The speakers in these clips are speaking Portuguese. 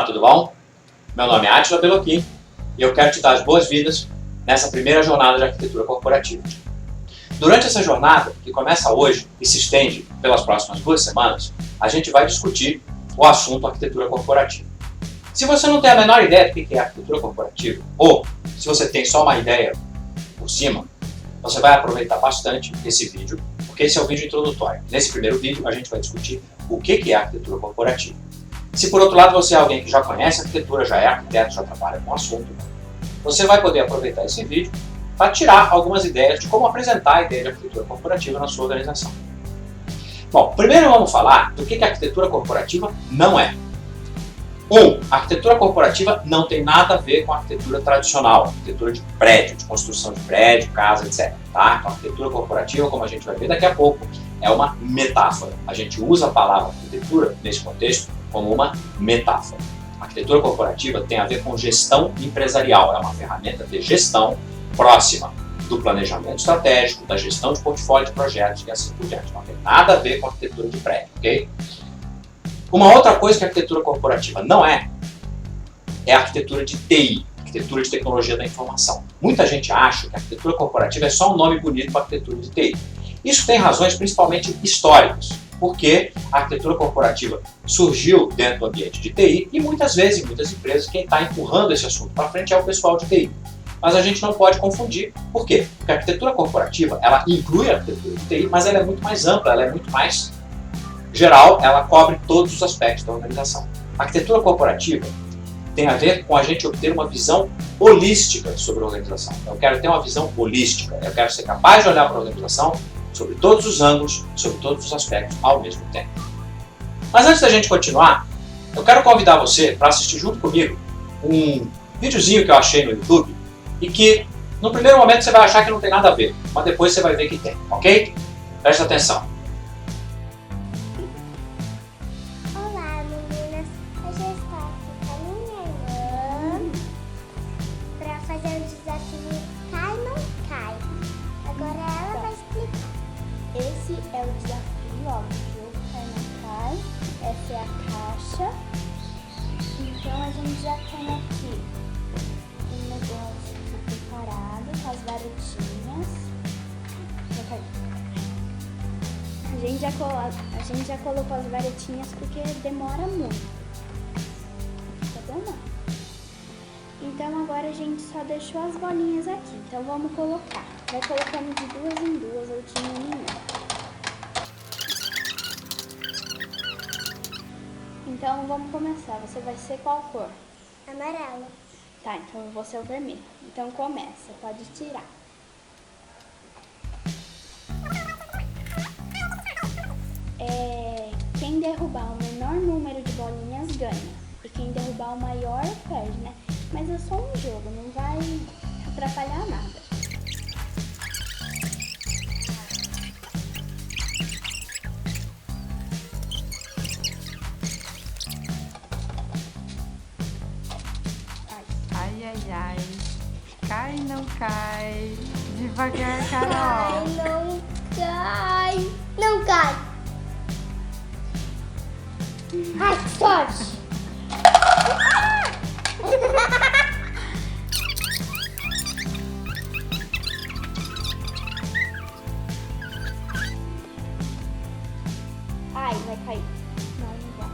Olá, tudo bom? Meu nome é Átila Beloquim e eu quero te dar as boas-vindas nessa primeira jornada de arquitetura corporativa. Durante essa jornada, que começa hoje e se estende pelas próximas 2 semanas, a gente vai discutir o assunto arquitetura corporativa. Se você não tem a menor ideia do que é arquitetura corporativa, ou se você tem só uma ideia por cima, você vai aproveitar bastante esse vídeo, porque esse é o vídeo introdutório. Nesse primeiro vídeo, a gente vai discutir o que é arquitetura corporativa. Se por outro lado você é alguém que já conhece arquitetura, já é arquiteto, já trabalha com o assunto, você vai poder aproveitar esse vídeo para tirar algumas ideias de como apresentar a ideia de arquitetura corporativa na sua organização. Bom, primeiro vamos falar do que a arquitetura corporativa não é. A arquitetura corporativa não tem nada a ver com a arquitetura tradicional, arquitetura de prédio, de construção de prédio, casa, etc. Tá? Então, a arquitetura corporativa, como a gente vai ver daqui a pouco, é uma metáfora. A gente usa a palavra arquitetura, nesse contexto, como uma metáfora. A arquitetura corporativa tem a ver com gestão empresarial, é uma ferramenta de gestão próxima do planejamento estratégico, da gestão de portfólio de projetos e assim por diante. Não tem nada a ver com a arquitetura de prédio, ok? Uma outra coisa que a arquitetura corporativa não é a arquitetura de TI, arquitetura de tecnologia da informação. Muita gente acha que a arquitetura corporativa é só um nome bonito para a arquitetura de TI. Isso tem razões principalmente históricas, porque a arquitetura corporativa surgiu dentro do ambiente de TI e muitas vezes, em muitas empresas, quem está empurrando esse assunto para frente é o pessoal de TI. Mas a gente não pode confundir. Por quê? Porque a arquitetura corporativa, ela inclui a arquitetura de TI, mas ela é muito mais ampla, ela é muito mais geral, ela cobre todos os aspectos da organização. A arquitetura corporativa tem a ver com a gente obter uma visão holística sobre a organização. Eu quero ter uma visão holística, eu quero ser capaz de olhar para a organização sobre todos os ângulos, sobre todos os aspectos ao mesmo tempo. Mas antes da gente continuar, eu quero convidar você para assistir junto comigo um videozinho que eu achei no YouTube e que, no primeiro momento, você vai achar que não tem nada a ver, mas depois você vai ver que tem, ok? Presta atenção. Olá, meninas. Hoje eu estou aqui com a minha irmã para fazer o desafio Cai Não Cai. Agora ela vai explicar. Esse é o desafio, ó, do jogo Cai Não Cai. Essa é a caixa. Então a gente já tem aqui um negócio aqui preparado com as varetinhas. A gente já colocou as varetinhas porque demora muito. Tá bom, não? Então agora a gente só deixou as bolinhas aqui. Então vamos colocar. Vai colocando de 2 em 2 ou de 1 em 1. Então vamos começar. Você vai ser qual cor? Amarelo. Tá, então eu vou ser o vermelho. Então começa, pode tirar. Quem derrubar o menor número de bolinhas ganha. E quem derrubar o maior perde, né? Mas é só um jogo, não vai atrapalhar nada. Ai, ai, ai. Cai, não cai. Devagar, Carol. Cai, não cai. Não cai. Ai, que sorte. Ai, vai cair. Não, não vai.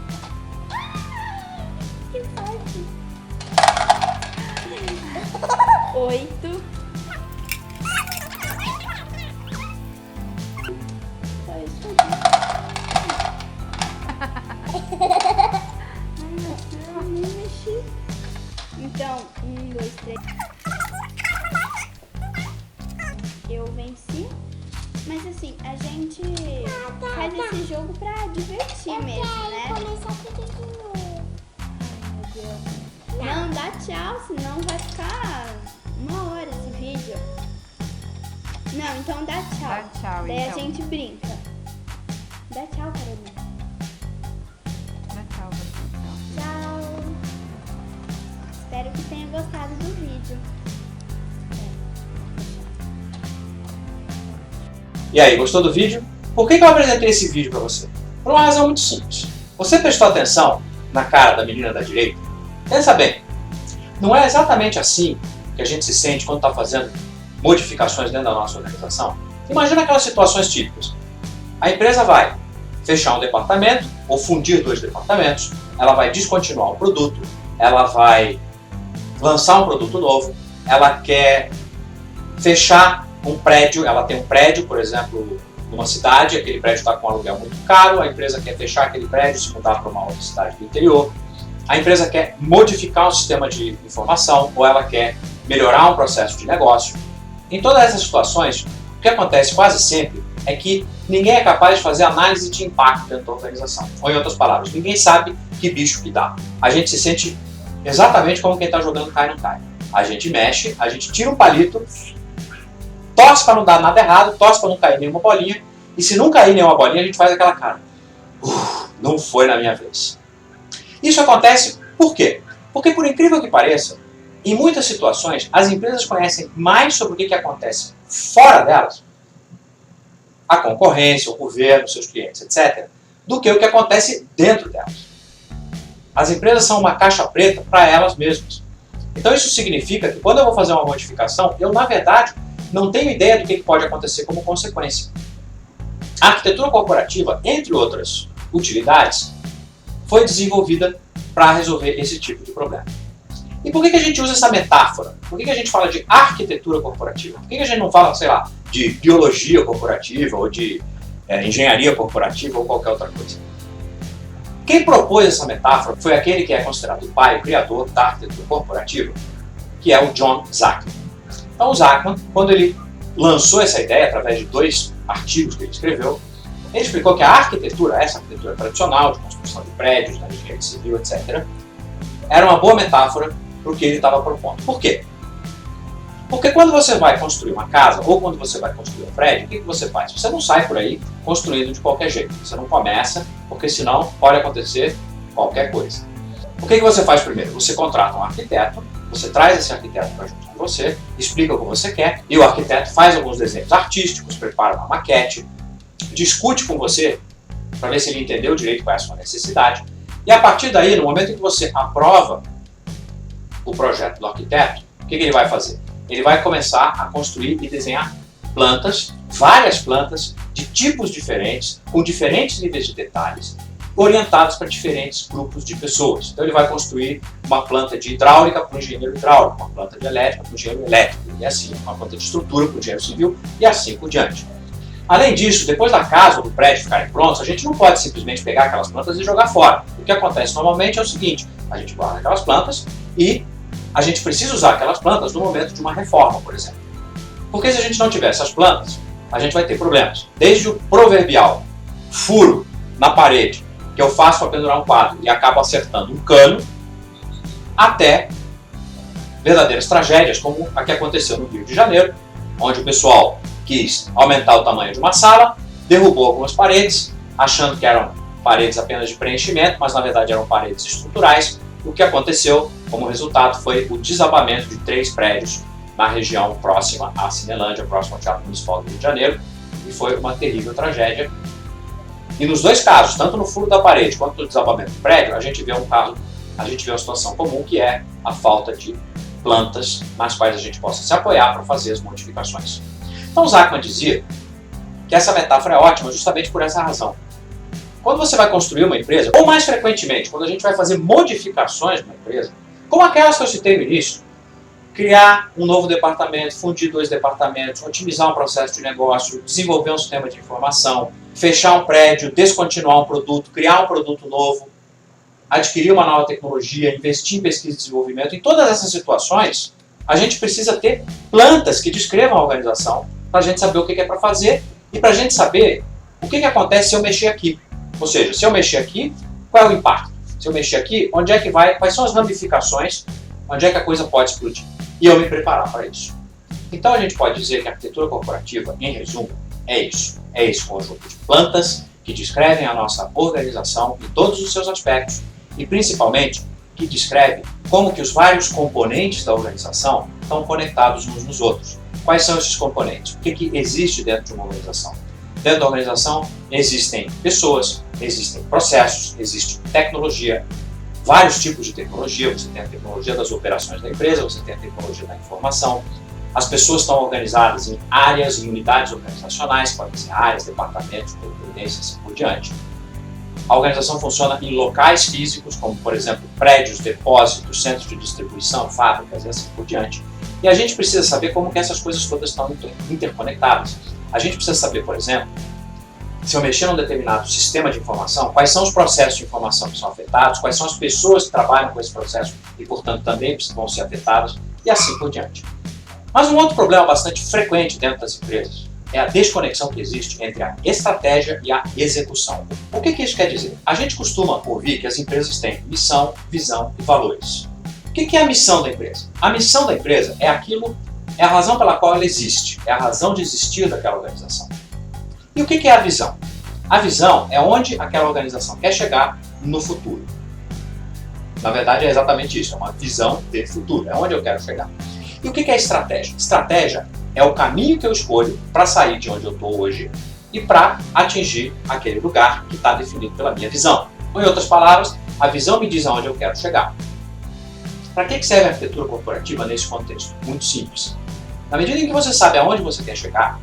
Que sorte. 8. Só isso aqui. Nem mexi. Então, 1, 2, 3. Eu venci. Mas assim, a gente faz esse jogo pra divertir mesmo, né? Começar tudo de novo. Ai, meu Deus. Não, dá tchau, senão vai ficar 1 hora esse vídeo. Não, então dá tchau. Dá tchau, Daí então. a gente brinca. Dá tchau, Carolina. Dá tchau, você, então. Tchau. Espero que tenha gostado do vídeo. E aí, gostou do vídeo? Por que eu apresentei esse vídeo para você? Por uma razão muito simples. Você prestou atenção na cara da menina da direita? Pensa bem, não é exatamente assim que a gente se sente quando está fazendo modificações dentro da nossa organização? Imagina aquelas situações típicas. A empresa vai fechar um departamento ou fundir 2 departamentos, ela vai descontinuar um produto, ela vai lançar um produto novo, ela quer fechar um prédio, ela tem um prédio, por exemplo, numa cidade, aquele prédio está com um aluguel muito caro, a empresa quer fechar aquele prédio e se mudar para uma outra cidade do interior, a empresa quer modificar um sistema de informação ou ela quer melhorar um processo de negócio. Em todas essas situações, o que acontece quase sempre é que ninguém é capaz de fazer análise de impacto dentro da organização. Ou em outras palavras, ninguém sabe que bicho que dá. A gente se sente exatamente como quem está jogando cai não cai. A gente mexe, a gente tira um palito, torce para não dar nada errado, torce para não cair nenhuma bolinha, e se não cair nenhuma bolinha, a gente faz aquela cara. Não foi na minha vez. Isso acontece por quê? Porque, por incrível que pareça, em muitas situações, as empresas conhecem mais sobre o que acontece fora delas, a concorrência, o governo, seus clientes, etc., do que o que acontece dentro delas. As empresas são uma caixa preta para elas mesmas. Então isso significa que quando eu vou fazer uma modificação, eu, na verdade, não tenho ideia do que pode acontecer como consequência. A arquitetura corporativa, entre outras utilidades, foi desenvolvida para resolver esse tipo de problema. E por que a gente usa essa metáfora? Por que a gente fala de arquitetura corporativa? Por que a gente não fala, sei lá, de biologia corporativa ou de engenharia corporativa ou qualquer outra coisa? Quem propôs essa metáfora foi aquele que é considerado o pai, o criador da arquitetura corporativa, que é o John Zachman. Então o Zachman, quando ele lançou essa ideia através de 2 artigos que ele escreveu, ele explicou que a arquitetura, essa arquitetura tradicional de construção de prédios, da engenharia civil, etc., era uma boa metáfora para o que ele estava propondo. Por quê? Porque quando você vai construir uma casa ou quando você vai construir um prédio, o que você faz? Você não sai por aí construindo de qualquer jeito. Você não começa, porque senão pode acontecer qualquer coisa. O que você faz primeiro? Você contrata um arquiteto, você traz esse arquiteto para junto com você, explica o que você quer, e o arquiteto faz alguns desenhos artísticos, prepara uma maquete, discute com você para ver se ele entendeu direito qual é a sua necessidade. E a partir daí, no momento em que você aprova o projeto do arquiteto, o que ele vai fazer? Ele vai começar a construir e desenhar plantas, várias plantas de tipos diferentes, com diferentes níveis de detalhes, orientados para diferentes grupos de pessoas. Então ele vai construir uma planta de hidráulica para o engenheiro hidráulico, uma planta de elétrica para o engenheiro elétrico, e assim, uma planta de estrutura para o engenheiro civil, e assim por diante. Além disso, depois da casa ou do prédio ficarem prontos, a gente não pode simplesmente pegar aquelas plantas e jogar fora. O que acontece normalmente é o seguinte: a gente guarda aquelas plantas e a gente precisa usar aquelas plantas no momento de uma reforma, por exemplo. Porque se a gente não tiver essas plantas, a gente vai ter problemas. Desde o proverbial furo na parede, que eu faço para pendurar um quadro e acabo acertando um cano, até verdadeiras tragédias, como a que aconteceu no Rio de Janeiro, onde o pessoal quis aumentar o tamanho de uma sala, derrubou algumas paredes, achando que eram paredes apenas de preenchimento, mas na verdade eram paredes estruturais. O que aconteceu como resultado foi o desabamento de 3 prédios na região próxima à Cinelândia, próxima ao Teatro Municipal do Rio de Janeiro, e foi uma terrível tragédia. E nos 2 casos, tanto no furo da parede quanto no desabamento do prédio, a gente vê uma situação comum, que é a falta de plantas nas quais a gente possa se apoiar para fazer as modificações. Então Zachman dizia que essa metáfora é ótima justamente por essa razão. Quando você vai construir uma empresa, ou mais frequentemente, quando a gente vai fazer modificações numa empresa, como aquelas que eu citei no início, criar um novo departamento, fundir 2 departamentos, otimizar um processo de negócio, desenvolver um sistema de informação, fechar um prédio, descontinuar um produto, criar um produto novo, adquirir uma nova tecnologia, investir em pesquisa e desenvolvimento, em todas essas situações, a gente precisa ter plantas que descrevam a organização, para a gente saber o que é para fazer e para a gente saber o que acontece se eu mexer aqui. Ou seja, se eu mexer aqui, qual é o impacto? Se eu mexer aqui, onde é que vai, quais são as ramificações, onde é que a coisa pode explodir? E eu me preparar para isso. Então a gente pode dizer que a arquitetura corporativa, em resumo, é isso. É esse conjunto de plantas que descrevem a nossa organização em todos os seus aspectos e principalmente que descreve como que os vários componentes da organização estão conectados uns nos outros. Quais são esses componentes? O que existe dentro de uma organização? Dentro da organização existem pessoas, existem processos, existe tecnologia, vários tipos de tecnologia. Você tem a tecnologia das operações da empresa, você tem a tecnologia da informação. As pessoas estão organizadas em áreas, em unidades organizacionais, podem ser áreas, departamentos, dependências, assim por diante. A organização funciona em locais físicos, como por exemplo prédios, depósitos, centros de distribuição, fábricas e assim por diante. E a gente precisa saber como que essas coisas todas estão interconectadas. A gente precisa saber, por exemplo, se eu mexer num determinado sistema de informação, quais são os processos de informação que são afetados, quais são as pessoas que trabalham com esse processo e, portanto, também vão ser afetadas, e assim por diante. Mas um outro problema bastante frequente dentro das empresas é a desconexão que existe entre a estratégia e a execução. O que isso quer dizer? A gente costuma ouvir que as empresas têm missão, visão e valores. O que é a missão da empresa? A missão da empresa é a razão pela qual ela existe, é a razão de existir daquela organização. E o que é a visão? A visão é onde aquela organização quer chegar no futuro. Na verdade é exatamente isso, é uma visão de futuro, é onde eu quero chegar. E o que é a estratégia? Estratégia é o caminho que eu escolho para sair de onde eu estou hoje e para atingir aquele lugar que está definido pela minha visão. Ou, em outras palavras, a visão me diz aonde eu quero chegar. Para que serve a arquitetura corporativa nesse contexto? Muito simples. Na medida em que você sabe aonde você quer chegar,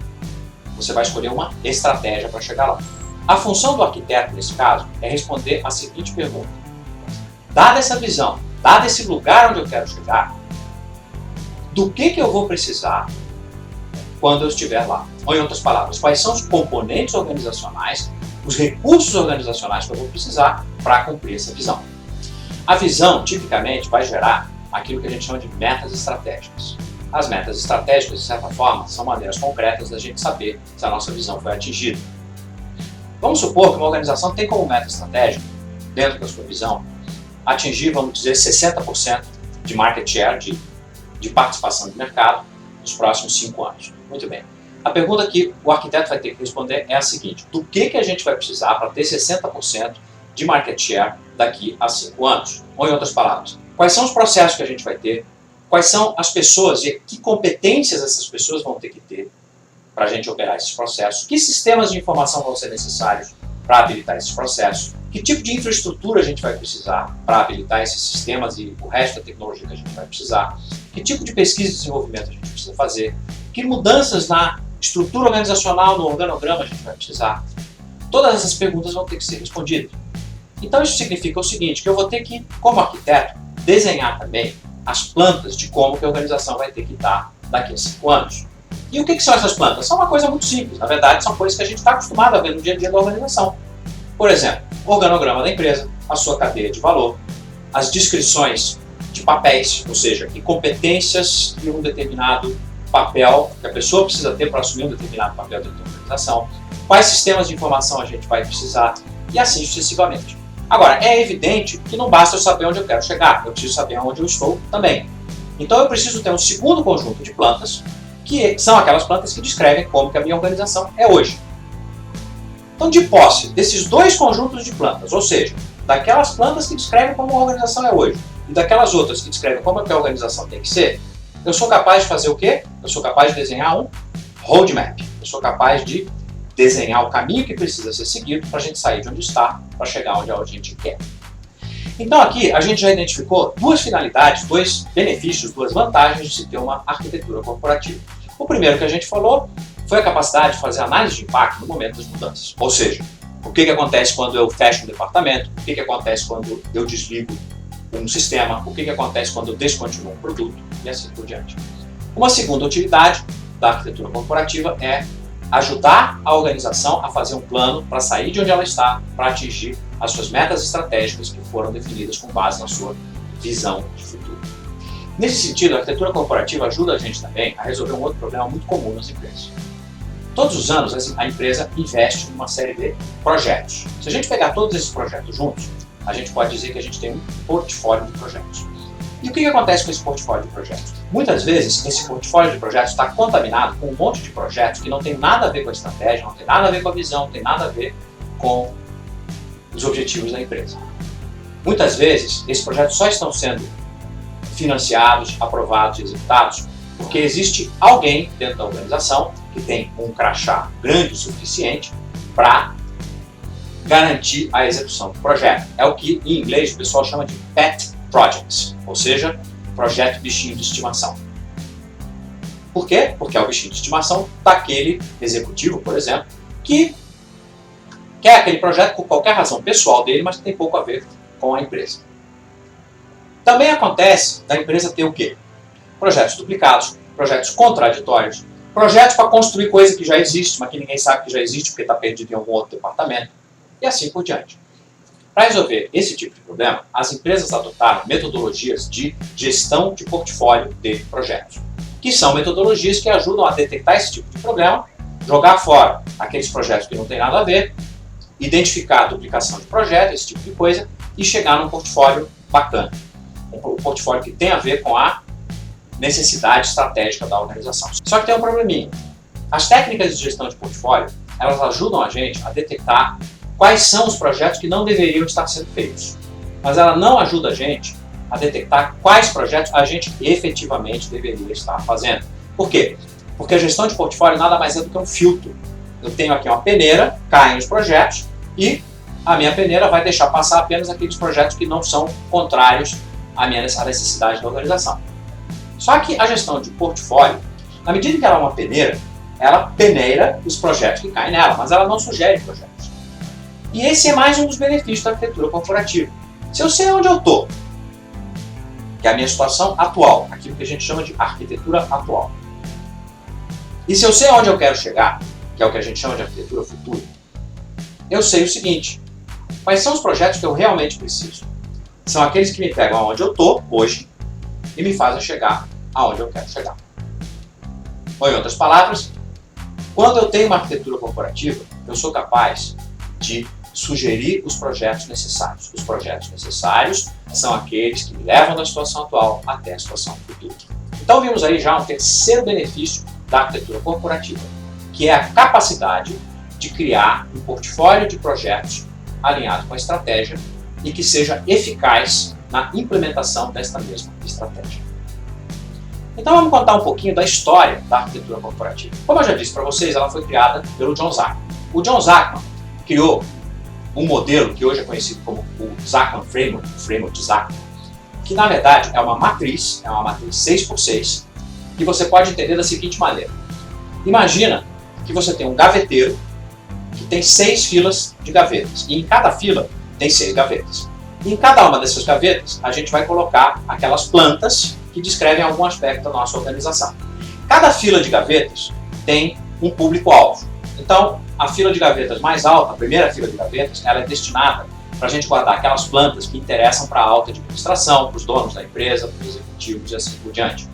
você vai escolher uma estratégia para chegar lá. A função do arquiteto, nesse caso, é responder a seguinte pergunta. Dada essa visão, dado esse lugar onde eu quero chegar, do que eu vou precisar quando eu estiver lá? Ou, em outras palavras, quais são os componentes organizacionais, os recursos organizacionais que eu vou precisar para cumprir essa visão? A visão, tipicamente, vai gerar aquilo que a gente chama de metas estratégicas. As metas estratégicas, de certa forma, são maneiras concretas da gente saber se a nossa visão foi atingida. Vamos supor que uma organização tem como meta estratégica, dentro da sua visão, atingir, vamos dizer, 60% de market share, de participação de mercado, nos próximos 5 anos. Muito bem. A pergunta que o arquiteto vai ter que responder é a seguinte: do que a gente vai precisar para ter 60% de market share daqui a 5 anos? Ou, em outras palavras, quais são os processos que a gente vai ter? Quais são as pessoas e que competências essas pessoas vão ter que ter para a gente operar esses processos? Que sistemas de informação vão ser necessários para habilitar esses processos? Que tipo de infraestrutura a gente vai precisar para habilitar esses sistemas e o resto da tecnologia que a gente vai precisar? Que tipo de pesquisa e desenvolvimento a gente precisa fazer? Que mudanças na estrutura organizacional, no organograma a gente vai precisar? Todas essas perguntas vão ter que ser respondidas. Então isso significa o seguinte, que eu vou ter que, como arquiteto, desenhar também as plantas de como que a organização vai ter que estar daqui a 5 anos. E o que são essas plantas? São uma coisa muito simples. Na verdade, são coisas que a gente está acostumado a ver no dia a dia da organização. Por exemplo, o organograma da empresa, a sua cadeia de valor, as descrições de papéis, ou seja, que competências e um determinado papel que a pessoa precisa ter para assumir um determinado papel dentro da organização, quais sistemas de informação a gente vai precisar e assim sucessivamente. Agora, é evidente que não basta eu saber onde eu quero chegar, eu preciso saber onde eu estou também. Então eu preciso ter um segundo conjunto de plantas, que são aquelas plantas que descrevem como que a minha organização é hoje. Então, de posse desses dois conjuntos de plantas, ou seja, daquelas plantas que descrevem como a organização é hoje e daquelas outras que descrevem como é que a organização tem que ser, eu sou capaz de fazer o quê? Eu sou capaz de desenhar um roadmap. Eu sou capaz de desenhar o caminho que precisa ser seguido para a gente sair de onde está, para chegar onde a gente quer. Então aqui a gente já identificou duas finalidades, dois benefícios, duas vantagens de se ter uma arquitetura corporativa. O primeiro que a gente falou foi a capacidade de fazer análise de impacto no momento das mudanças. Ou seja, o que acontece quando eu fecho um departamento, o que acontece quando eu desligo um sistema, o que acontece quando eu descontinuo um produto e assim por diante. Uma segunda utilidade da arquitetura corporativa é ajudar a organização a fazer um plano para sair de onde ela está, para atingir as suas metas estratégicas que foram definidas com base na sua visão de futuro. Nesse sentido, a arquitetura corporativa ajuda a gente também a resolver um outro problema muito comum nas empresas. Todos os anos a empresa investe em uma série de projetos. Se a gente pegar todos esses projetos juntos, a gente pode dizer que a gente tem um portfólio de projetos. E o que acontece com esse portfólio de projetos? Muitas vezes, esse portfólio de projetos está contaminado com um monte de projetos que não tem nada a ver com a estratégia, não tem nada a ver com a visão, não tem nada a ver com os objetivos da empresa. Muitas vezes, esses projetos só estão sendo financiados, aprovados e executados porque existe alguém dentro da organização que tem um crachá grande o suficiente para garantir a execução do projeto. É o que em inglês o pessoal chama de pet projects, ou seja, projeto bichinho de estimação. Por quê? Porque é o bichinho de estimação daquele executivo, por exemplo, que quer aquele projeto por qualquer razão pessoal dele, mas que tem pouco a ver com a empresa. Também acontece da empresa ter o quê? Projetos duplicados, projetos contraditórios, projetos para construir coisa que já existe, mas que ninguém sabe que já existe porque está perdido em algum outro departamento, e assim por diante. Para resolver esse tipo de problema, as empresas adotaram metodologias de gestão de portfólio de projetos, que são metodologias que ajudam a detectar esse tipo de problema, jogar fora aqueles projetos que não tem nada a ver, identificar a duplicação de projeto, esse tipo de coisa, e chegar num portfólio bacana. Um portfólio que tem a ver com a necessidade estratégica da organização. Só que tem um probleminha. As técnicas de gestão de portfólio, elas ajudam a gente a detectar quais são os projetos que não deveriam estar sendo feitos. Mas ela não ajuda a gente a detectar quais projetos a gente efetivamente deveria estar fazendo. Por quê? Porque a gestão de portfólio nada mais é do que um filtro. Eu tenho aqui uma peneira, caem os projetos e a minha peneira vai deixar passar apenas aqueles projetos que não são contrários à necessidade da organização. Só que a gestão de portfólio, na medida que ela é uma peneira, ela peneira os projetos que caem nela, mas ela não sugere projetos. E esse é mais um dos benefícios da arquitetura corporativa. Se eu sei onde eu estou, que é a minha situação atual, aquilo que a gente chama de arquitetura atual, e se eu sei onde eu quero chegar, que é o que a gente chama de arquitetura futura, eu sei o seguinte: quais são os projetos que eu realmente preciso? São aqueles que me pegam aonde eu estou hoje e me fazem chegar aonde eu quero chegar. Ou, em outras palavras, quando eu tenho uma arquitetura corporativa, eu sou capaz de sugerir os projetos necessários. Os projetos necessários são aqueles que me levam da situação atual até a situação futura. Então vimos aí já um terceiro benefício da arquitetura corporativa, que é a capacidade de criar um portfólio de projetos alinhado com a estratégia e que seja eficaz na implementação desta mesma estratégia. Então vamos contar um pouquinho da história da arquitetura corporativa. Como eu já disse para vocês, ela foi criada pelo John Zachman. O John Zachman criou um modelo que hoje é conhecido como o Zachman Framework, o Framework de Zachman, que na verdade é uma matriz 6x6, que você pode entender da seguinte maneira. Imagina que você tem um gaveteiro que tem 6 filas de gavetas, e em cada fila tem 6 gavetas. E em cada uma dessas gavetas, a gente vai colocar aquelas plantas que descrevem algum aspecto da nossa organização. Cada fila de gavetas tem um público-alvo. Então, a fila de gavetas mais alta, a primeira fila de gavetas, ela é destinada para a gente guardar aquelas plantas que interessam para a alta administração, para os donos da empresa, para os executivos e assim por diante.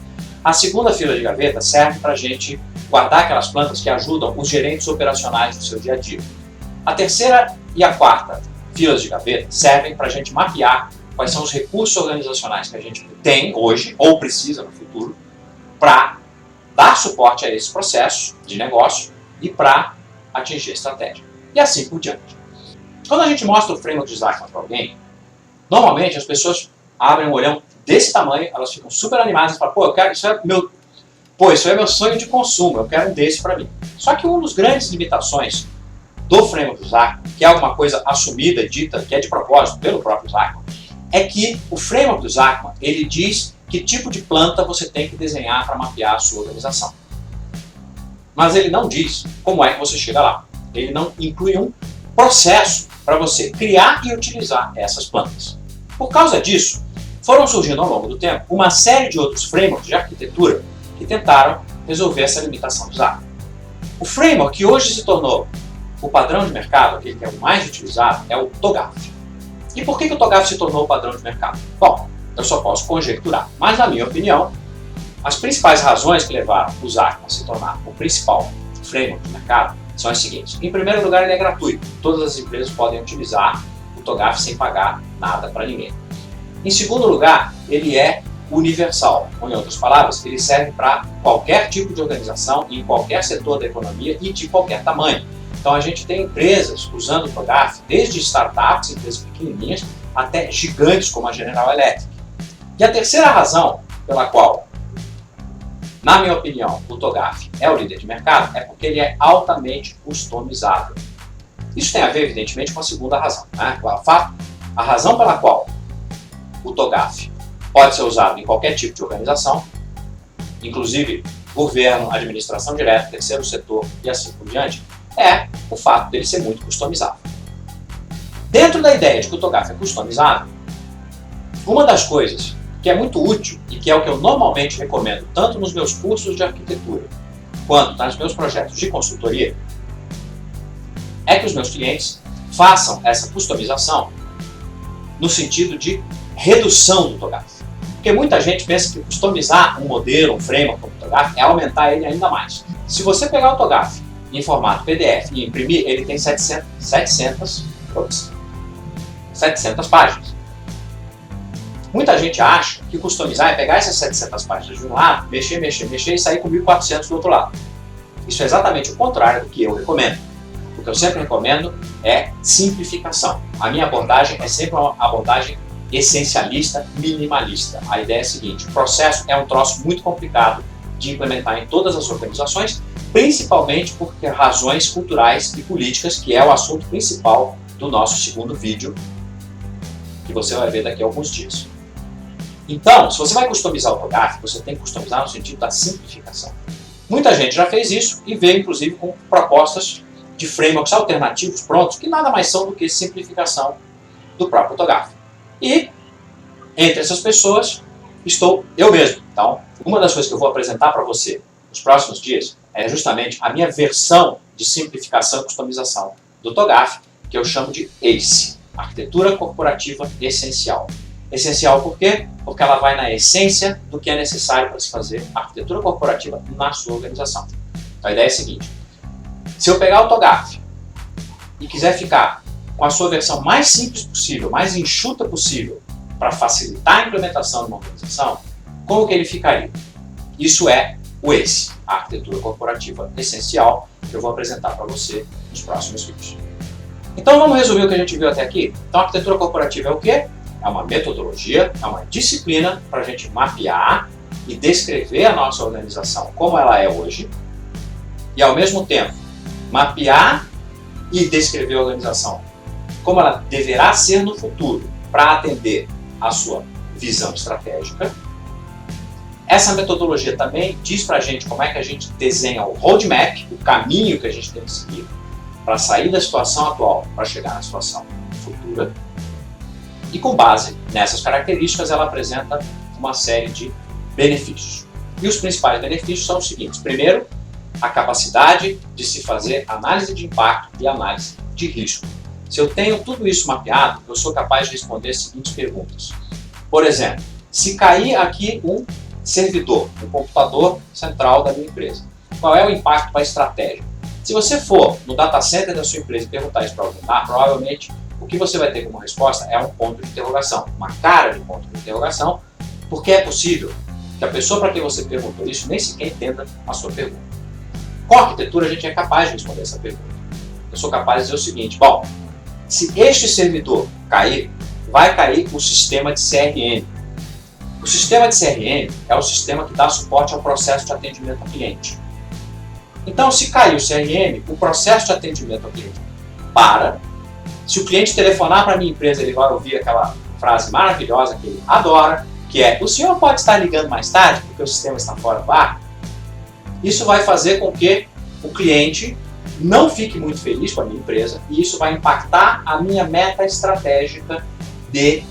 A segunda fila de gavetas serve para a gente guardar aquelas plantas que ajudam os gerentes operacionais no seu dia a dia. A terceira e a quarta filas de gaveta servem para a gente mapear quais são os recursos organizacionais que a gente tem hoje ou precisa no futuro para dar suporte a esse processo de negócio e para atingir a estratégia. E assim por diante. Quando a gente mostra o framework de Zachman para alguém, normalmente as pessoas abrem um olhão desse tamanho, elas ficam super animadas e falam, pô, eu quero, isso é meu sonho de consumo, eu quero um desse para mim. Só que uma das grandes limitações do framework de Zachman, que é alguma coisa assumida e dita, que é de propósito pelo próprio Zachman, é que o framework do Zachman, ele diz que tipo de planta você tem que desenhar para mapear a sua organização. Mas ele não diz como é que você chega lá. Ele não inclui um processo para você criar e utilizar essas plantas. Por causa disso, foram surgindo ao longo do tempo uma série de outros frameworks de arquitetura que tentaram resolver essa limitação do Zachman. O framework que hoje se tornou o padrão de mercado, aquele que é o mais utilizado, é o TOGAF. E por que o TOGAF se tornou o padrão de mercado? Bom, eu só posso conjecturar, mas na minha opinião, as principais razões que levaram o Zachman a se tornar o principal framework de mercado são as seguintes. Em primeiro lugar, ele é gratuito. Todas as empresas podem utilizar o TOGAF sem pagar nada para ninguém. Em segundo lugar, ele é universal. Ou, em outras palavras, ele serve para qualquer tipo de organização, em qualquer setor da economia e de qualquer tamanho. Então a gente tem empresas usando o TOGAF, desde startups, empresas pequenininhas, até gigantes como a General Electric. E a terceira razão pela qual, na minha opinião, o TOGAF é o líder de mercado é porque ele é altamente customizável. Isso tem a ver, evidentemente, com a segunda razão. Né? A razão pela qual o TOGAF pode ser usado em qualquer tipo de organização, inclusive governo, administração direta, terceiro setor e assim por diante, é o fato dele ser muito customizável. Dentro da ideia de que o TOGAF é customizável, uma das coisas que é muito útil e que é o que eu normalmente recomendo tanto nos meus cursos de arquitetura quanto nos meus projetos de consultoria é que os meus clientes façam essa customização no sentido de redução do TOGAF. Porque muita gente pensa que customizar um modelo, um framework como o TOGAF é aumentar ele ainda mais. Se você pegar o TOGAF em formato PDF e imprimir, ele tem 700 páginas. Muita gente acha que customizar é pegar essas 700 páginas de um lado, mexer e sair com 1.400 do outro lado. Isso é exatamente o contrário do que eu recomendo. O que eu sempre recomendo é simplificação. A minha abordagem é sempre uma abordagem essencialista, minimalista. A ideia é a seguinte: o processo é um troço muito complicado de implementar em todas as organizações, principalmente por razões culturais e políticas, que é o assunto principal do nosso segundo vídeo, que você vai ver daqui a alguns dias. Então, se você vai customizar o TOGAF, você tem que customizar no sentido da simplificação. Muita gente já fez isso e veio, inclusive, com propostas de frameworks alternativos prontos, que nada mais são do que simplificação do próprio TOGAF. E, entre essas pessoas, estou eu mesmo. Então, uma das coisas que eu vou apresentar para você nos próximos dias é justamente a minha versão de simplificação e customização do TOGAF, que eu chamo de ACE, Arquitetura Corporativa Essencial. Essencial por quê? Porque ela vai na essência do que é necessário para se fazer arquitetura corporativa na sua organização. Então a ideia é a seguinte: se eu pegar o TOGAF e quiser ficar com a sua versão mais simples possível, mais enxuta possível, para facilitar a implementação de uma organização, como que ele ficaria? Isso é o ACE, a Arquitetura Corporativa Essencial, que eu vou apresentar para você nos próximos vídeos. Então vamos resumir o que a gente viu até aqui? Então a arquitetura corporativa é o quê? É uma metodologia, é uma disciplina para a gente mapear e descrever a nossa organização como ela é hoje e, ao mesmo tempo, mapear e descrever a organização como ela deverá ser no futuro para atender a sua visão estratégica. Essa metodologia também diz para a gente como é que a gente desenha o roadmap, o caminho que a gente tem que seguir para sair da situação atual para chegar na situação futura. E com base nessas características, ela apresenta uma série de benefícios. E os principais benefícios são os seguintes. Primeiro, a capacidade de se fazer análise de impacto e análise de risco. Se eu tenho tudo isso mapeado, eu sou capaz de responder as seguintes perguntas. Por exemplo, se cair aqui um servidor, um computador central da minha empresa, qual é o impacto para a estratégia? Se você for no data center da sua empresa e perguntar isso para alguém, provavelmente o que você vai ter como resposta é um ponto de interrogação, uma cara de ponto de interrogação, porque é possível que a pessoa para quem você perguntou isso nem sequer entenda a sua pergunta. Com a arquitetura, a gente é capaz de responder essa pergunta. Eu sou capaz de dizer o seguinte: bom, se este servidor cair, vai cair o sistema de CRM. O sistema de CRM é o sistema que dá suporte ao processo de atendimento ao cliente. Então, se cair o CRM, o processo de atendimento ao cliente para. Se o cliente telefonar para a minha empresa, ele vai ouvir aquela frase maravilhosa que ele adora, que é: o senhor pode estar ligando mais tarde porque o sistema está fora do ar? Isso vai fazer com que o cliente não fique muito feliz com a minha empresa e isso vai impactar a minha meta estratégica de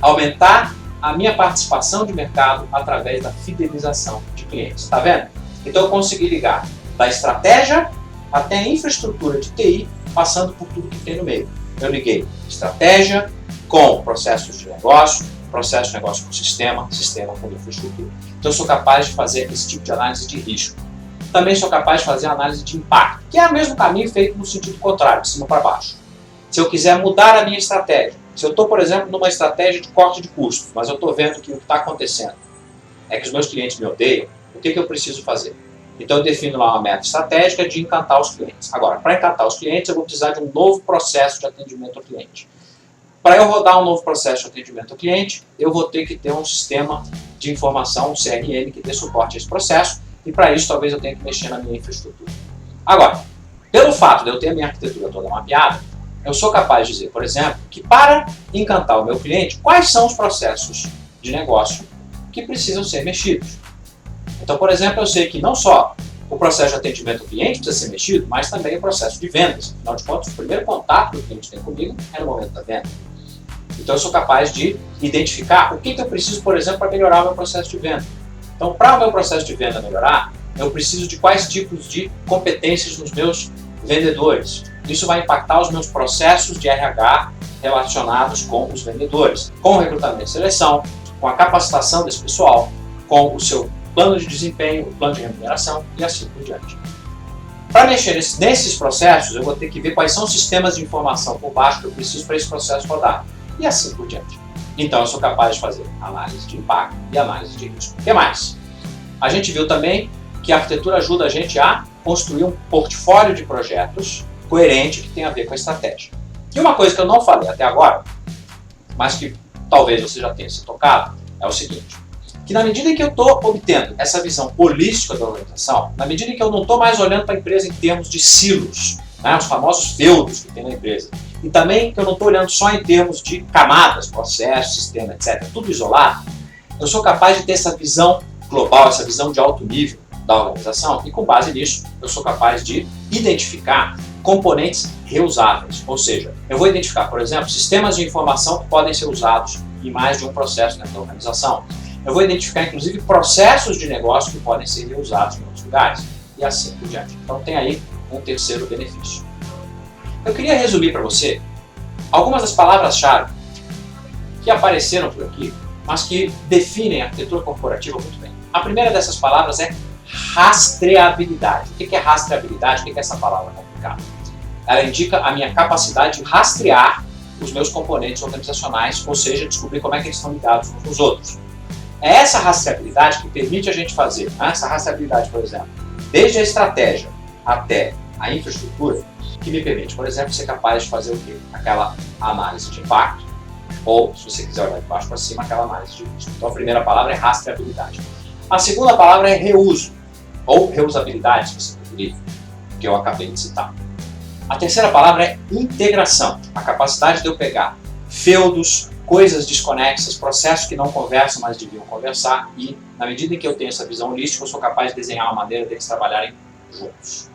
aumentar a minha participação de mercado através da fidelização de clientes. Está vendo? Então eu consegui ligar da estratégia até a infraestrutura de TI, passando por tudo que tem no meio. Eu liguei estratégia com processos de negócio, processo de negócio com sistema, sistema com infraestrutura. Então eu sou capaz de fazer esse tipo de análise de risco. Também sou capaz de fazer análise de impacto, que é o mesmo caminho feito no sentido contrário, de cima para baixo. Se eu quiser mudar a minha estratégia, se eu estou, por exemplo, numa estratégia de corte de custos, mas eu estou vendo que o que está acontecendo é que os meus clientes me odeiam, o que eu preciso fazer? Então eu defino lá uma meta estratégica de encantar os clientes. Agora, para encantar os clientes, eu vou precisar de um novo processo de atendimento ao cliente. Para eu rodar um novo processo de atendimento ao cliente, eu vou ter que ter um sistema de informação, um CRM, que dê suporte a esse processo, e para isso talvez eu tenha que mexer na minha infraestrutura. Agora, Pelo fato de eu ter a minha arquitetura toda mapeada, eu sou capaz de dizer, por exemplo, que para encantar o meu cliente, quais são os processos de negócio que precisam ser mexidos. Então, por exemplo, eu sei que não só o processo de atendimento ao cliente precisa ser mexido, mas também o processo de vendas. Afinal de contas, o primeiro contato que o cliente tem comigo é no momento da venda. Então, eu sou capaz de identificar o que eu preciso, por exemplo, para melhorar o meu processo de venda. Então, para o meu processo de venda melhorar, eu preciso de quais tipos de competências nos meus vendedores. Isso vai impactar os meus processos de RH relacionados com os vendedores, com o recrutamento e seleção, com a capacitação desse pessoal, com o seu plano de desempenho, o plano de remuneração e assim por diante. Para mexer nesses processos, eu vou ter que ver quais são os sistemas de informação por baixo que eu preciso para esse processo rodar e assim por diante. Então, eu sou capaz de fazer análise de impacto e análise de risco. O que mais? A gente viu também que a arquitetura ajuda a gente a construir um portfólio de projetos coerente que tem a ver com a estratégia. E uma coisa que eu não falei até agora, mas que talvez você já tenha se tocado, é o seguinte, que na medida em que eu estou obtendo essa visão holística da organização, na medida em que eu não estou mais olhando para a empresa em termos de silos, né, os famosos feudos que tem na empresa, e também que eu não estou olhando só em termos de camadas, processo, sistema, etc., tudo isolado, eu sou capaz de ter essa visão global, essa visão de alto nível da organização e com base nisso eu sou capaz de identificar componentes reusáveis, ou seja, eu vou identificar, por exemplo, sistemas de informação que podem ser usados em mais de um processo dentro da organização. Eu vou identificar, inclusive, processos de negócio que podem ser reusados em outros lugares e assim por diante. Então tem aí um terceiro benefício. Eu queria resumir para você algumas das palavras-chave que apareceram por aqui, mas que definem a arquitetura corporativa muito bem. A primeira dessas palavras é rastreabilidade. O que é rastreabilidade? O que é essa palavra complicada? Ela indica a minha capacidade de rastrear os meus componentes organizacionais, ou seja, descobrir como é que eles estão ligados uns nos outros. É essa rastreabilidade que permite a gente fazer, essa rastreabilidade, por exemplo, desde a estratégia até a infraestrutura, que me permite, por exemplo, ser capaz de fazer o quê? Aquela análise de impacto, ou, se você quiser olhar de baixo para cima, aquela análise de risco. Então a primeira palavra é rastreabilidade. A segunda palavra é reuso, ou reusabilidade, se você preferir, que eu acabei de citar. A terceira palavra é integração, a capacidade de eu pegar feudos, coisas desconexas, processos que não conversam, mas deviam conversar e, na medida em que eu tenho essa visão holística, eu sou capaz de desenhar uma maneira deles trabalharem juntos.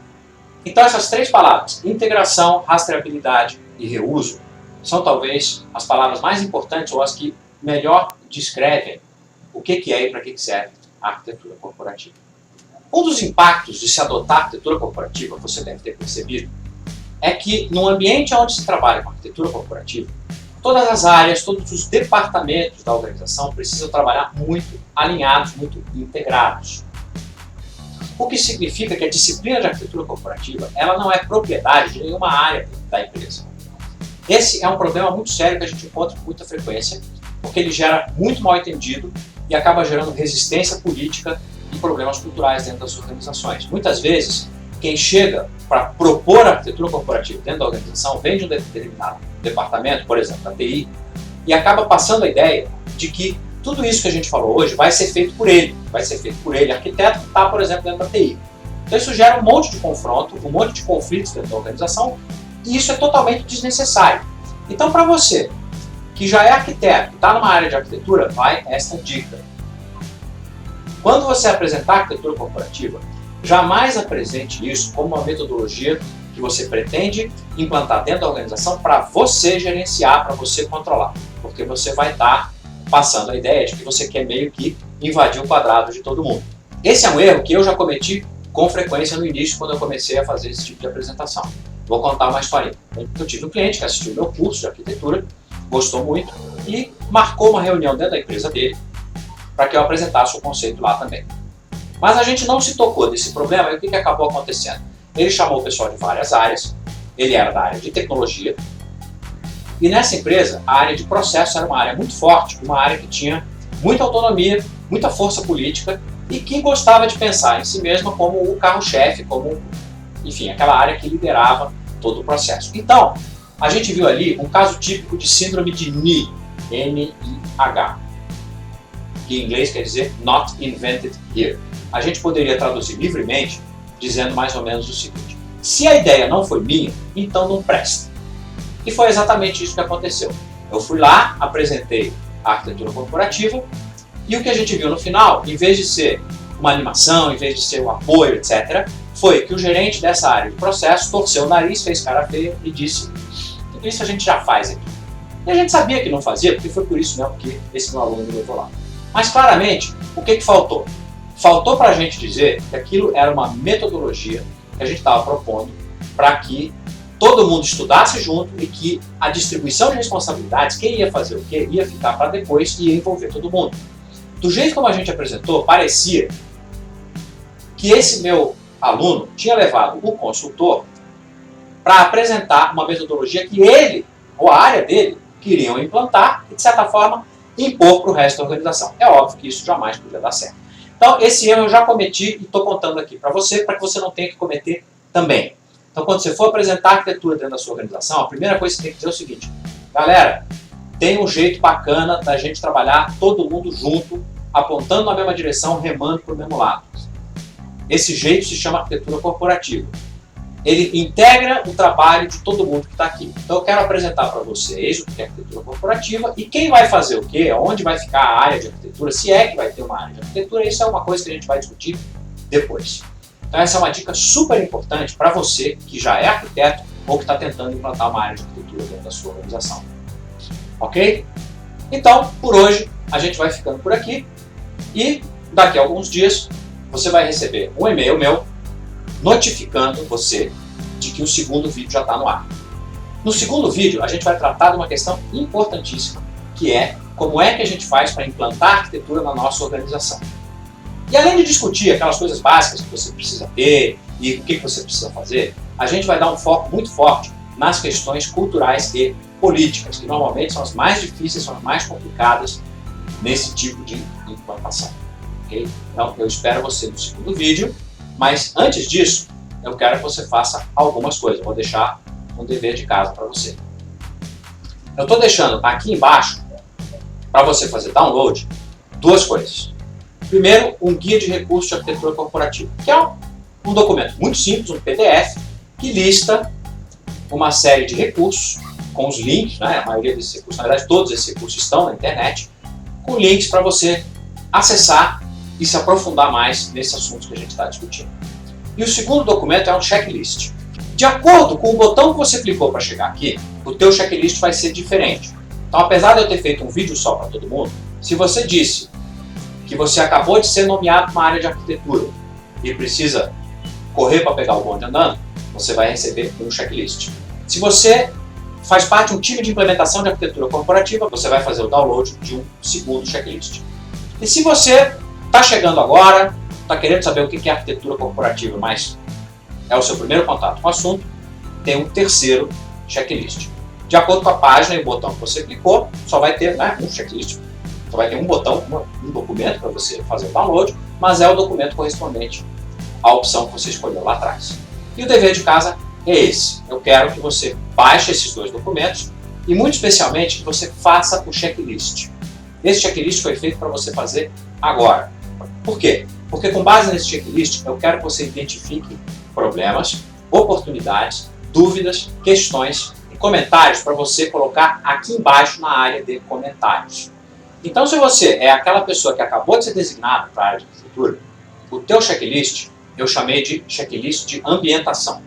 Então essas três palavras, integração, rastreabilidade e reuso, são talvez as palavras mais importantes ou as que melhor descrevem o que é e para que serve a arquitetura corporativa. Um dos impactos de se adotar a arquitetura corporativa, você deve ter percebido, é que no ambiente onde se trabalha com arquitetura corporativa, todas as áreas, todos os departamentos da organização precisam trabalhar muito alinhados, muito integrados. O que significa que a disciplina de arquitetura corporativa ela não é propriedade de nenhuma área da empresa. Esse é um problema muito sério que a gente encontra com muita frequência, porque ele gera muito mal entendido e acaba gerando resistência política e problemas culturais dentro das organizações. Muitas vezes, quem chega para propor a arquitetura corporativa dentro da organização vem de um determinado departamento, por exemplo, da TI, e acaba passando a ideia de que tudo isso que a gente falou hoje vai ser feito por ele, arquiteto que está, por exemplo, dentro da TI. Então isso gera um monte de confronto, um monte de conflitos dentro da organização, e isso é totalmente desnecessário. Então, para você que já é arquiteto, que está numa área de arquitetura, vai esta dica. Quando você apresentar a arquitetura corporativa, jamais apresente isso como uma metodologia que você pretende implantar dentro da organização para você gerenciar, para você controlar, porque você vai estar passando a ideia de que você quer meio que invadir o quadrado de todo mundo. Esse é um erro que eu já cometi com frequência no início, quando eu comecei a fazer esse tipo de apresentação. Vou contar uma historinha. Eu tive um cliente que assistiu meu curso de arquitetura, gostou muito e marcou uma reunião dentro da empresa dele para que eu apresentasse o conceito lá também. Mas a gente não se tocou desse problema e o que acabou acontecendo? Ele chamou o pessoal de várias áreas, ele era da área de tecnologia, e nessa empresa a área de processo era uma área muito forte, uma área que tinha muita autonomia, muita força política e que gostava de pensar em si mesma como o carro-chefe, como, enfim, aquela área que liderava todo o processo. Então, a gente viu ali um caso típico de síndrome de NIH, N-I-H, que em inglês quer dizer Not Invented Here. A gente poderia traduzir livremente dizendo mais ou menos o seguinte: Se a ideia não foi minha, então não presta. E foi exatamente isso que aconteceu. Eu fui lá, apresentei a arquitetura corporativa, e o que a gente viu no final, em vez de ser uma animação, em vez de ser um apoio, etc., foi que o gerente dessa área de processo torceu o nariz, fez cara feia e disse: isso a gente já faz aqui. E a gente sabia que não fazia, porque foi por isso mesmo que esse meu aluno me levou lá. Mas claramente, o que faltou? Faltou para a gente dizer que aquilo era uma metodologia que a gente estava propondo para que todo mundo estudasse junto e que a distribuição de responsabilidades, quem ia fazer o quê, ia ficar para depois e ia envolver todo mundo. Do jeito como a gente apresentou, parecia que esse meu aluno tinha levado o consultor para apresentar uma metodologia que ele, ou a área dele, queriam implantar e, de certa forma, impor para o resto da organização. É óbvio que isso jamais podia dar certo. Então, esse erro eu já cometi e estou contando aqui para você que não tenha que cometer também. Então, quando você for apresentar arquitetura dentro da sua organização, a primeira coisa que você tem que dizer é o seguinte: galera, tem um jeito bacana da gente trabalhar todo mundo junto, apontando na mesma direção, remando para o mesmo lado. Esse jeito se chama arquitetura corporativa. Ele integra o trabalho de todo mundo que está aqui. Então eu quero apresentar para vocês o que é arquitetura corporativa e quem vai fazer o quê, onde vai ficar a área de arquitetura, se é que vai ter uma área de arquitetura, isso é uma coisa que a gente vai discutir depois. Então essa é uma dica super importante para você que já é arquiteto ou que está tentando implantar uma área de arquitetura dentro da sua organização. Ok? Então, por hoje, a gente vai ficando por aqui e daqui a alguns dias você vai receber um e-mail meu notificando você de que o segundo vídeo já está no ar. No segundo vídeo, a gente vai tratar de uma questão importantíssima, que é como é que a gente faz para implantar arquitetura na nossa organização. E além de discutir aquelas coisas básicas que você precisa ter e o que você precisa fazer, a gente vai dar um foco muito forte nas questões culturais e políticas, que normalmente são as mais difíceis, são as mais complicadas nesse tipo de implantação. Okay? Então, eu espero você no segundo vídeo. Mas antes disso, eu quero que você faça algumas coisas. Vou deixar um dever de casa para você. Eu estou deixando aqui embaixo, para você fazer download, duas coisas. Primeiro, um guia de recursos de arquitetura corporativa, que é um documento muito simples, um PDF, que lista uma série de recursos, com os links, né? A maioria desses recursos, na verdade todos esses recursos estão na internet, com links para você acessar e se aprofundar mais nesses assuntos que a gente está discutindo. E o segundo documento é um checklist. De acordo com o botão que você clicou para chegar aqui, o teu checklist vai ser diferente. Então, apesar de eu ter feito um vídeo só para todo mundo, se você disse que você acabou de ser nomeado para uma área de arquitetura e precisa correr para pegar o bonde andando, você vai receber um checklist. Se você faz parte de um time de implementação de arquitetura corporativa, você vai fazer o download de um segundo checklist. E se você está chegando agora, está querendo saber o que é arquitetura corporativa, mas é o seu primeiro contato com o assunto, tem um terceiro checklist. De acordo com a página e o botão que você clicou, só vai ter um checklist, só vai ter um botão, um documento para você fazer o download, mas é o documento correspondente à opção que você escolheu lá atrás. E o dever de casa é esse. Eu quero que você baixe esses dois documentos e, muito especialmente, que você faça o checklist. Esse checklist foi feito para você fazer agora. Por quê? Porque com base nesse checklist, eu quero que você identifique problemas, oportunidades, dúvidas, questões e comentários para você colocar aqui embaixo na área de comentários. Então, se você é aquela pessoa que acabou de ser designada para a área de arquitetura, o teu checklist eu chamei de checklist de ambientação.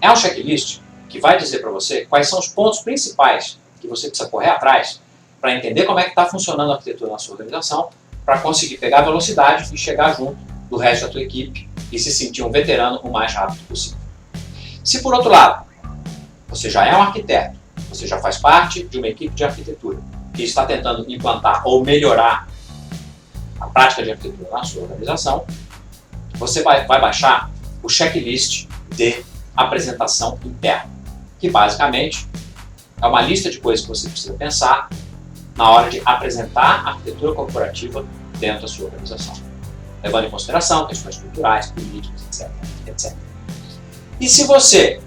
É um checklist que vai dizer para você quais são os pontos principais que você precisa correr atrás para entender como é que está funcionando a arquitetura na sua organização, para conseguir pegar a velocidade e chegar junto do resto da tua equipe e se sentir um veterano o mais rápido possível. Se por outro lado, você já é um arquiteto, você já faz parte de uma equipe de arquitetura que está tentando implantar ou melhorar a prática de arquitetura na sua organização, você vai baixar o checklist de apresentação interna, que basicamente é uma lista de coisas que você precisa pensar na hora de apresentar a arquitetura corporativa dentro da sua organização, levando em consideração questões culturais, políticas, etc, etc. E se você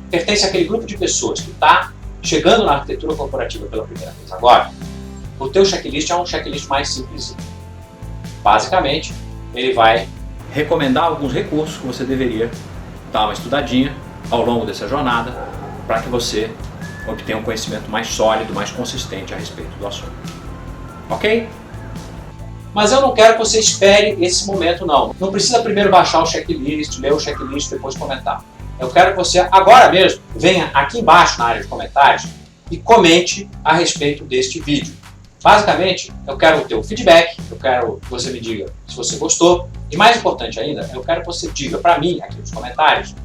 pertence àquele grupo de pessoas que está chegando na arquitetura corporativa pela primeira vez agora, o teu checklist é um checklist mais simples. Basicamente, ele vai recomendar alguns recursos que você deveria dar uma estudadinha ao longo dessa jornada para que você obtenha um conhecimento mais sólido, mais consistente a respeito do assunto. Ok? Mas eu não quero que você espere esse momento, não. Não precisa primeiro baixar o checklist, ler o checklist e depois comentar. Eu quero que você, agora mesmo, venha aqui embaixo na área de comentários e comente a respeito deste vídeo. Basicamente, eu quero o teu feedback, eu quero que você me diga se você gostou e, mais importante ainda, eu quero que você diga para mim, aqui nos comentários,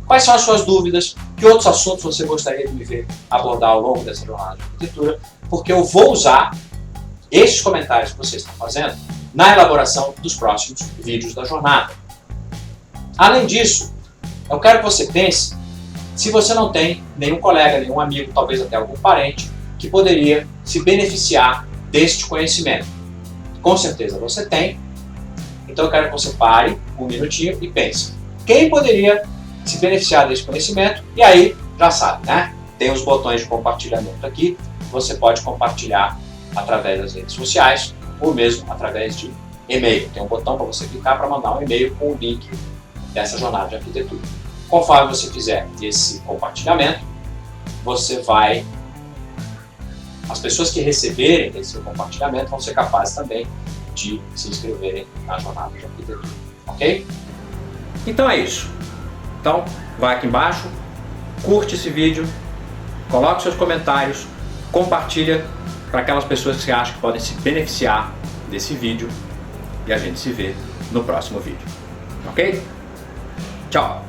quais são as suas dúvidas, que outros assuntos você gostaria de me ver abordar ao longo dessa jornada de arquitetura, porque eu vou usar esses comentários que vocês estão fazendo na elaboração dos próximos vídeos da jornada. Além disso, eu quero que você pense se você não tem nenhum colega, nenhum amigo, talvez até algum parente, que poderia se beneficiar deste conhecimento. Com certeza você tem, então eu quero que você pare um minutinho e pense. Quem poderia se beneficiar desse conhecimento? E aí, já sabe, né? Tem os botões de compartilhamento aqui, você pode compartilhar através das redes sociais ou mesmo através de e-mail. Tem um botão para você clicar para mandar um e-mail com o link dessa jornada de arquitetura. Conforme você fizer esse compartilhamento, as pessoas que receberem esse compartilhamento vão ser capazes também de se inscreverem na jornada de arquitetura. Ok? Então é isso. Então, vai aqui embaixo, curte esse vídeo, coloque seus comentários, compartilha para aquelas pessoas que você acha que podem se beneficiar desse vídeo e a gente se vê no próximo vídeo. Ok? Tchau!